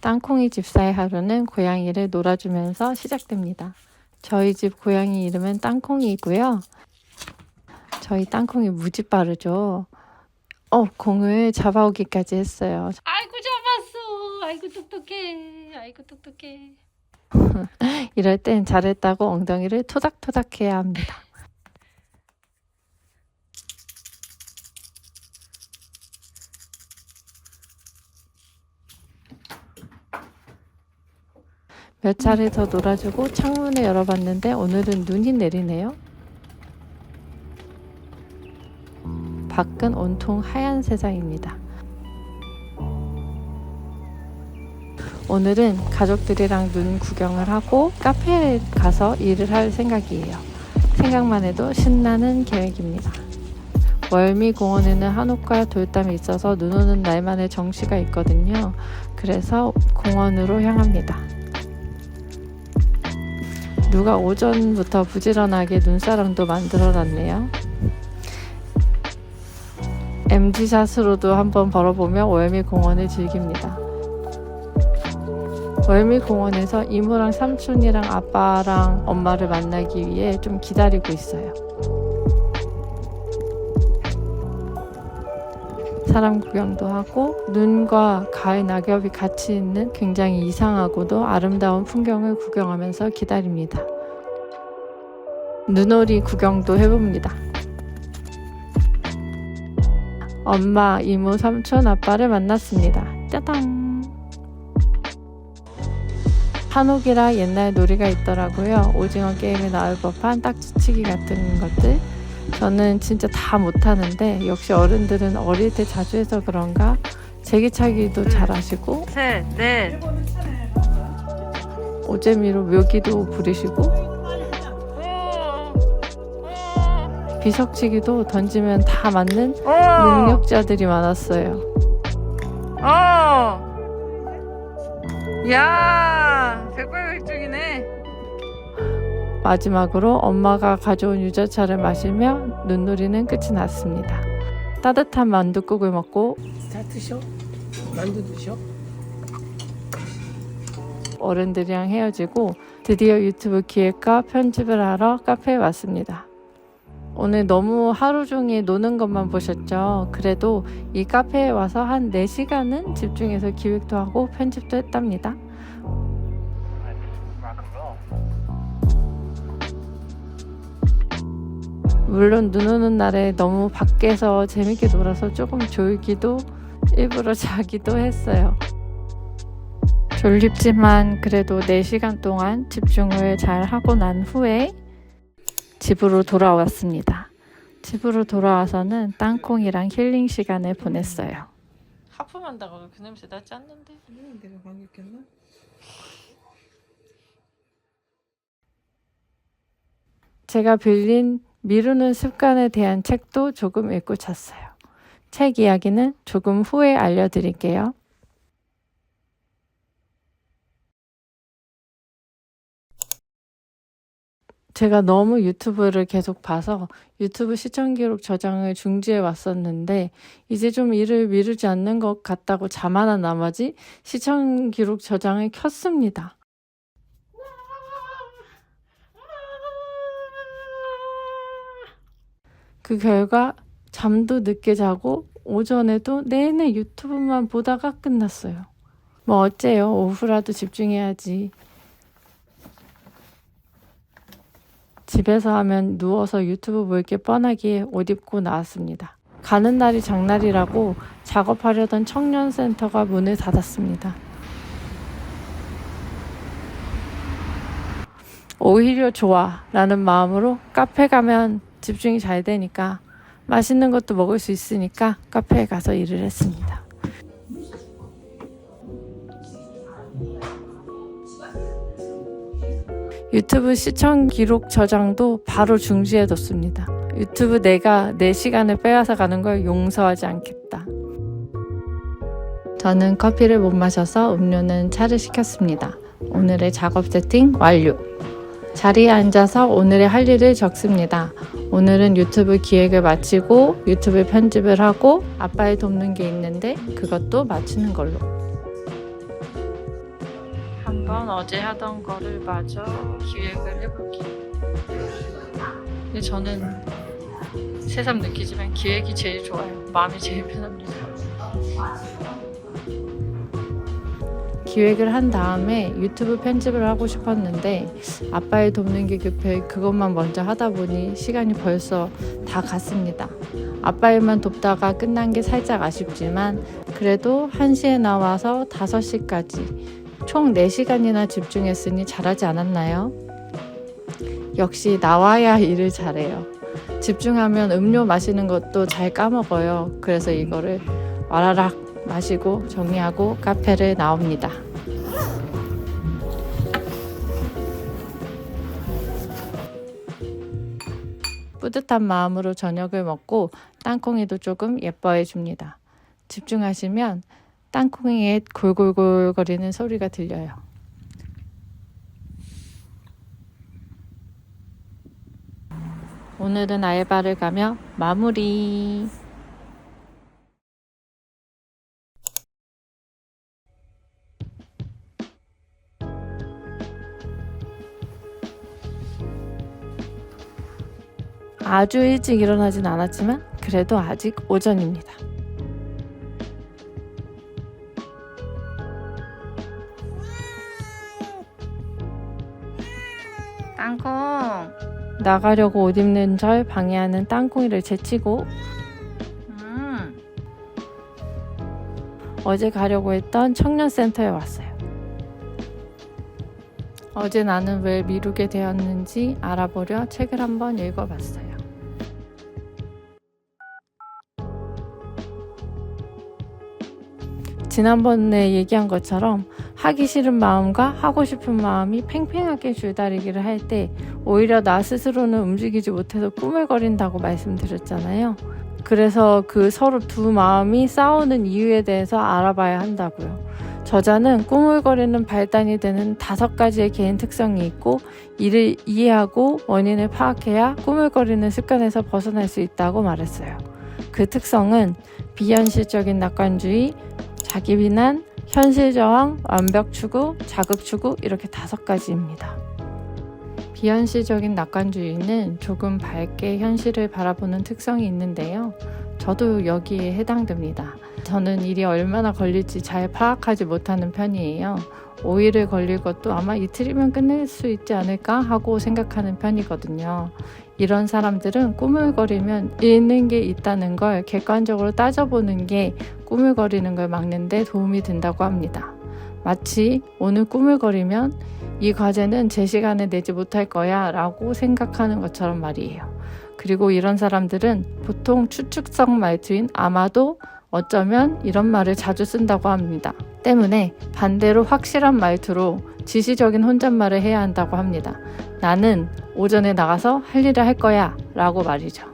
땅콩이 집사의 하루는 고양이를 놀아주면서 시작됩니다. 저희 집 고양이 이름은 땅콩이고요. 저희 땅콩이 무지 빠르죠. 공을 잡아오기까지 했어요. 아이고 잡았어. 아이고 똑똑해. 아이고 똑똑해. 이럴 땐 잘했다고 엉덩이를 토닥토닥 해야 합니다. 몇 차례 더 놀아주고 창문을 열어봤는데 오늘은 눈이 내리네요. 밖은 온통 하얀 세상입니다. 오늘은 가족들이랑 눈 구경을 하고 카페에 가서 일을 할 생각이에요. 생각만 해도 신나는 계획입니다. 월미공원에는 한옥과 돌담이 있어서 눈 오는 날만의 정취가 있거든요. 그래서 공원으로 향합니다. 누가 오전부터 부지런하게 눈사람도 만들어놨네요. MG샷으로도 한번 벌어보며 월미공원을 즐깁니다. 월미공원에서 이모랑 삼촌이랑 아빠랑 엄마를 만나기 위해 좀 기다리고 있어요. 사람 구경도 하고 눈과 가을 낙엽이 같이 있는 굉장히 이상하고도 아름다운 풍경을 구경하면서 기다립니다. 눈오리 구경도 해봅니다. 엄마, 이모, 삼촌, 아빠를 만났습니다. 짜당! 한옥이라 옛날 놀이가 있더라고요. 오징어 게임에 나올 법한 딱지치기 같은 것들. 저는 진짜 다 못하는데 역시 어른들은 어릴 때 자주 해서 그런가 제기차기도 잘하시고 셋, 넷. 오재미로 묘기도 부리시고 비석치기도 던지면 다 맞는 능력자들이 많았어요. 야, 백발백중이네. 마지막으로 엄마가 가져온 유자차를 마시며 눈놀이는 끝이 났습니다. 따뜻한 만둣국을 먹고 다 드셔? 만두 드셔? 어른들이랑 헤어지고 드디어 유튜브 기획과 편집을 하러 카페에 왔습니다. 오늘 너무 하루 종일 노는 것만 보셨죠? 그래도 이 카페에 와서 한 4시간은 집중해서 기획도 하고 편집도 했답니다. 물론 눈 오는 날에 너무 밖에서 재밌게 놀아서 조금 졸기도 일부러 자기도 했어요. 졸립지만 그래도 4시간 동안 집중을 잘 하고 난 후에 집으로 돌아왔습니다. 집으로 돌아와서는 땅콩이랑 힐링 시간을 보냈어요. 하품한다고 그 냄새 나지 않는데? 내가 감겼겠나? 제가 빌린 미루는 습관에 대한 책도 조금 읽고 잤어요. 책 이야기는 조금 후에 알려드릴게요. 제가 너무 유튜브를 계속 봐서 유튜브 시청 기록 저장을 중지해 왔었는데 이제 좀 일을 미루지 않는 것 같다고 자만한 나머지 시청 기록 저장을 켰습니다. 그 결과 잠도 늦게 자고 오전에도 내내 유튜브만 보다가 끝났어요. 뭐 어째요? 오후라도 집중해야지. 집에서 하면 누워서 유튜브 볼 게 뻔하기에 옷 입고 나왔습니다. 가는 날이 장날이라고 작업하려던 청년센터가 문을 닫았습니다. 오히려 좋아 라는 마음으로 카페 가면 집중이 잘 되니까 맛있는 것도 먹을 수 있으니까 카페에 가서 일을 했습니다. 유튜브 시청 기록 저장도 바로 중지해뒀습니다. 유튜브 내가 내 시간을 빼앗아 가는 걸 용서하지 않겠다. 저는 커피를 못 마셔서 음료는 차를 시켰습니다. 오늘의 작업 세팅 완료. 자리에 앉아서 오늘의 할 일을 적습니다. 오늘은 유튜브 기획을 마치고 유튜브 편집을 하고 아빠를 돕는 게 있는데 그것도 마치는 걸로. 한번 어제 하던 거를 마저 기획을 해볼게요. 근데 저는 새삼 느끼지만 기획이 제일 좋아요. 마음이 제일 편합니다. 기획을 한 다음에 유튜브 편집을 하고 싶었는데 아빠의 돕는 게 급해 그것만 먼저 하다 보니 시간이 벌써 다 갔습니다. 아빠 일만 돕다가 끝난 게 살짝 아쉽지만 그래도 1시에 나와서 5시까지 총 4시간이나 집중했으니 잘하지 않았나요? 역시 나와야 일을 잘해요. 집중하면 음료 마시는 것도 잘 까먹어요. 그래서 이거를 와라락 마시고 정리하고 카페를 나옵니다. 뿌듯한 마음으로 저녁을 먹고 땅콩이도 조금 예뻐해 줍니다. 집중하시면 땅콩이의 골골골거리는 소리가 들려요. 오늘은 알바를 가며 마무리. 아주 일찍 일어나진 않았지만 그래도 아직 오전입니다. 땅콩! 나가려고 옷 입는 절 방해하는 땅콩이를 제치고 어제 가려고 했던 청년센터에 왔어요. 어제 나는 왜 미루게 되었는지 알아보려 책을 한번 읽어봤어요. 지난번에 얘기한 것처럼 하기 싫은 마음과 하고 싶은 마음이 팽팽하게 줄다리기를 할 때 오히려 나 스스로는 움직이지 못해서 꾸물거린다고 말씀드렸잖아요. 그래서 그 서로 두 마음이 싸우는 이유에 대해서 알아봐야 한다고요. 저자는 꾸물거리는 발단이 되는 5가지의 개인 특성이 있고 이를 이해하고 원인을 파악해야 꾸물거리는 습관에서 벗어날 수 있다고 말했어요. 그 특성은 비현실적인 낙관주의, 자기 비난, 현실 저항, 완벽 추구, 자극 추구 이렇게 5가지입니다. 비현실적인 낙관주의는 조금 밝게 현실을 바라보는 특성이 있는데요. 저도 여기에 해당됩니다. 저는 일이 얼마나 걸릴지 잘 파악하지 못하는 편이에요. 5일을 걸릴 것도 아마 이틀이면 끝낼 수 있지 않을까 하고 생각하는 편이거든요. 이런 사람들은 꾸물거리면 잃는 게 있다는 걸 객관적으로 따져보는 게 꾸물거리는 걸 막는 데 도움이 된다고 합니다. 마치 오늘 꾸물거리면 이 과제는 제 시간에 내지 못할 거야 라고 생각하는 것처럼 말이에요. 그리고 이런 사람들은 보통 추측성 말투인 아마도 어쩌면 이런 말을 자주 쓴다고 합니다. 때문에 반대로 확실한 말투로 지시적인 혼잣말을 해야 한다고 합니다. 나는 오전에 나가서 할 일을 할 거야 라고 말이죠.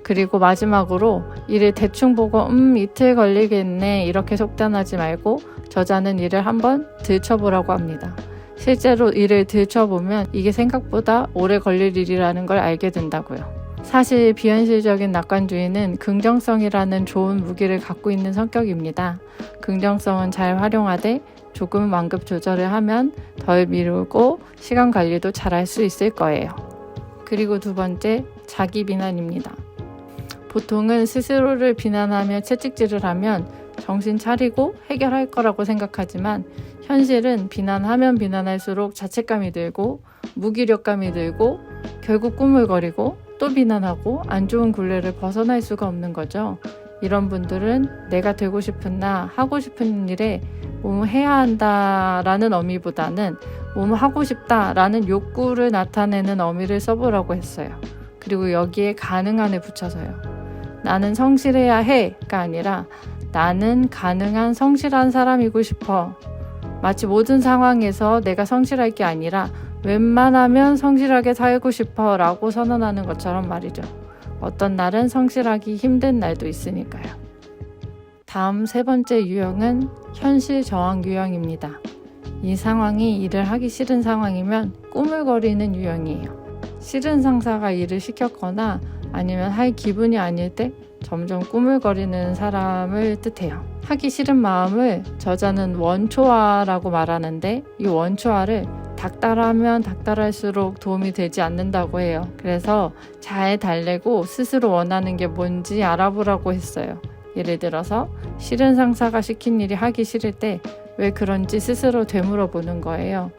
그리고 마지막으로 일을 대충 보고 이틀 걸리겠네 이렇게 속단하지 말고 저자는 일을 한번 들춰보라고 합니다. 실제로 일을 들춰보면 이게 생각보다 오래 걸릴 일이라는 걸 알게 된다고요. 사실 비현실적인 낙관주의는 긍정성이라는 좋은 무기를 갖고 있는 성격입니다. 긍정성은 잘 활용하되 조금 완급 조절을 하면 덜 미루고 시간 관리도 잘 할 수 있을 거예요. 그리고 2번째, 자기 비난입니다. 보통은 스스로를 비난하며 채찍질을 하면 정신 차리고 해결할 거라고 생각하지만 현실은 비난하면 비난할수록 자책감이 들고 무기력감이 들고 결국 꾸물거리고 또 비난하고 안 좋은 굴레를 벗어날 수가 없는 거죠. 이런 분들은 내가 되고 싶은 나 하고 싶은 일에 뭐뭐 해야 한다라는 의미보다는 뭐뭐 하고 싶다라는 욕구를 나타내는 의미를 써보라고 했어요. 그리고 여기에 가능한을 붙여서요. 나는 성실해야 해가 아니라 나는 가능한 성실한 사람이고 싶어. 마치 모든 상황에서 내가 성실할 게 아니라 웬만하면 성실하게 살고 싶어 라고 선언하는 것처럼 말이죠. 어떤 날은 성실하기 힘든 날도 있으니까요. 다음 3번째 유형은 현실 저항 유형입니다. 이 상황이 일을 하기 싫은 상황이면 꾸물거리는 유형이에요. 싫은 상사가 일을 시켰거나 아니면 할 기분이 아닐 때 점점 꾸물거리는 사람을 뜻해요. 하기 싫은 마음을 저자는 원초화라고 말하는데 이 원초화를 닥달하면 닥달할수록 도움이 되지 않는다고 해요. 그래서 잘 달래고 스스로 원하는 게 뭔지 알아보라고 했어요. 예를 들어서 싫은 상사가 시킨 일이 하기 싫을 때 왜 그런지 스스로 되물어보는 거예요.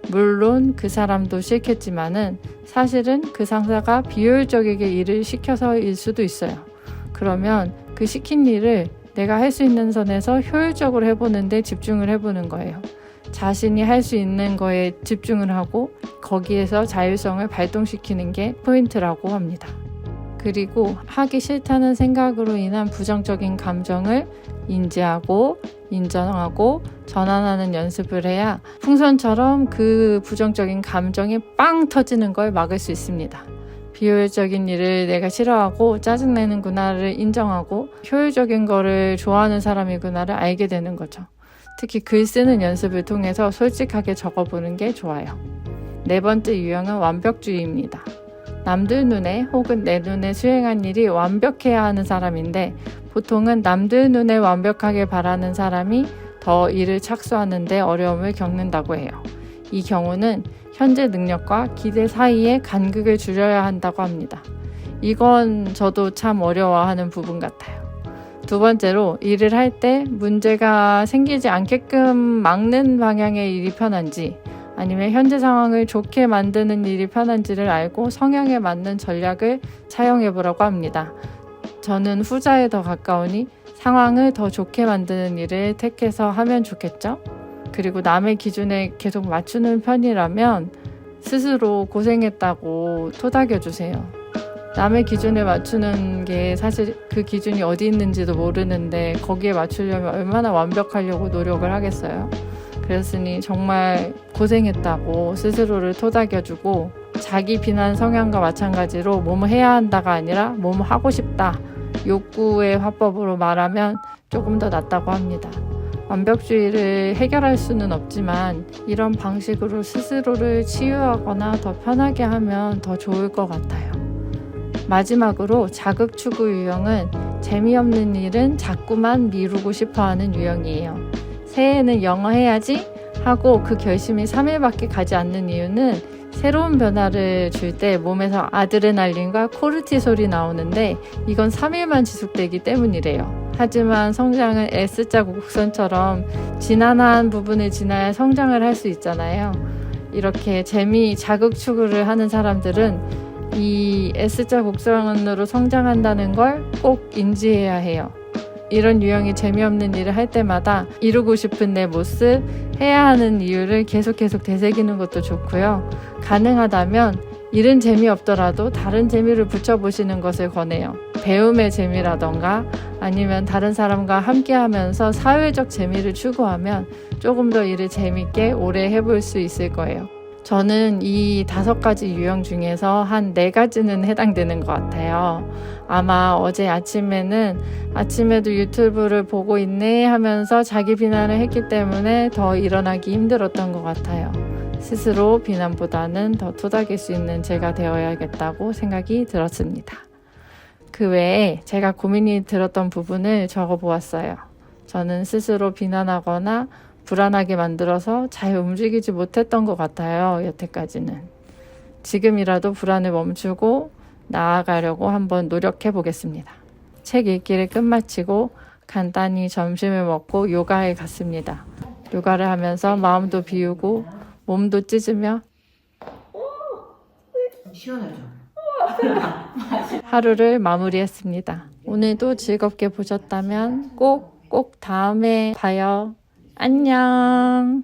물론 그 사람도 싫겠지만은 사실은 그 상사가 비효율적이게 일을 시켜서일 수도 있어요. 그러면 그 시킨 일을 내가 할 수 있는 선에서 효율적으로 해보는데 집중을 해보는 거예요. 자신이 할 수 있는 거에 집중을 하고 거기에서 자율성을 발동시키는 게 포인트라고 합니다. 그리고 하기 싫다는 생각으로 인한 부정적인 감정을 인지하고 인정하고 전환하는 연습을 해야 풍선처럼 그 부정적인 감정이 빵 터지는 걸 막을 수 있습니다. 비효율적인 일을 내가 싫어하고 짜증내는구나를 인정하고 효율적인 거를 좋아하는 사람이구나를 알게 되는 거죠. 특히 글 쓰는 연습을 통해서 솔직하게 적어보는 게 좋아요. 네 번째 유형은 완벽주의입니다. 남들 눈에 혹은 내 눈에 수행한 일이 완벽해야 하는 사람인데 보통은 남들 눈에 완벽하게 바라는 사람이 더 일을 착수하는 데 어려움을 겪는다고 해요. 이 경우는 현재 능력과 기대 사이에 간극을 줄여야 한다고 합니다. 이건 저도 참 어려워하는 부분 같아요. 두 번째로 일을 할 때 문제가 생기지 않게끔 막는 방향의 일이 편한지 아니면 현재 상황을 좋게 만드는 일이 편한지를 알고 성향에 맞는 전략을 사용해 보라고 합니다. 저는 후자에 더 가까우니 상황을 더 좋게 만드는 일을 택해서 하면 좋겠죠? 그리고 남의 기준에 계속 맞추는 편이라면 스스로 고생했다고 토닥여 주세요. 남의 기준에 맞추는 게 사실 그 기준이 어디 있는지도 모르는데 거기에 맞추려면 얼마나 완벽하려고 노력을 하겠어요. 그랬으니 정말 고생했다고 스스로를 토닥여주고 자기 비난 성향과 마찬가지로 뭐뭐 해야 한다가 아니라 뭐뭐 하고 싶다. 욕구의 화법으로 말하면 조금 더 낫다고 합니다. 완벽주의를 해결할 수는 없지만 이런 방식으로 스스로를 치유하거나 더 편하게 하면 더 좋을 것 같아요. 마지막으로 자극추구 유형은 재미없는 일은 자꾸만 미루고 싶어하는 유형이에요. 새해에는 영어 해야지 하고 그 결심이 3일밖에 가지 않는 이유는 새로운 변화를 줄 때 몸에서 아드레날린과 코르티솔이 나오는데 이건 3일만 지속되기 때문이래요. 하지만 성장은 S자 곡선처럼 지난한 부분을 지나야 성장을 할 수 있잖아요. 이렇게 자극 추구를 하는 사람들은 이 S자 곡선으로 성장한다는 걸 꼭 인지해야 해요. 이런 유형이 재미없는 일을 할 때마다 이루고 싶은 내 모습, 해야 하는 이유를 계속 되새기는 것도 좋고요. 가능하다면 일은 재미없더라도 다른 재미를 붙여보시는 것을 권해요. 배움의 재미라던가 아니면 다른 사람과 함께 하면서 사회적 재미를 추구하면 조금 더 일을 재밌게 오래 해볼 수 있을 거예요. 저는 이 5가지 유형 중에서 한 4가지는 해당되는 것 같아요. 아마 어제 아침에도 유튜브를 보고 있네 하면서 자기 비난을 했기 때문에 더 일어나기 힘들었던 것 같아요. 스스로 비난보다는 더 토닥일 수 있는 제가 되어야겠다고 생각이 들었습니다. 그 외에 제가 고민이 들었던 부분을 적어보았어요. 저는 스스로 비난하거나 불안하게 만들어서 잘 움직이지 못했던 것 같아요. 여태까지는. 지금이라도 불안을 멈추고 나아가려고 한번 노력해 보겠습니다. 책 읽기를 끝마치고 간단히 점심을 먹고 요가에 갔습니다. 요가를 하면서 마음도 비우고 몸도 찢으며 시원하죠? 하루를 마무리했습니다. 오늘도 즐겁게 보셨다면 꼭 다음에 봐요. 안녕.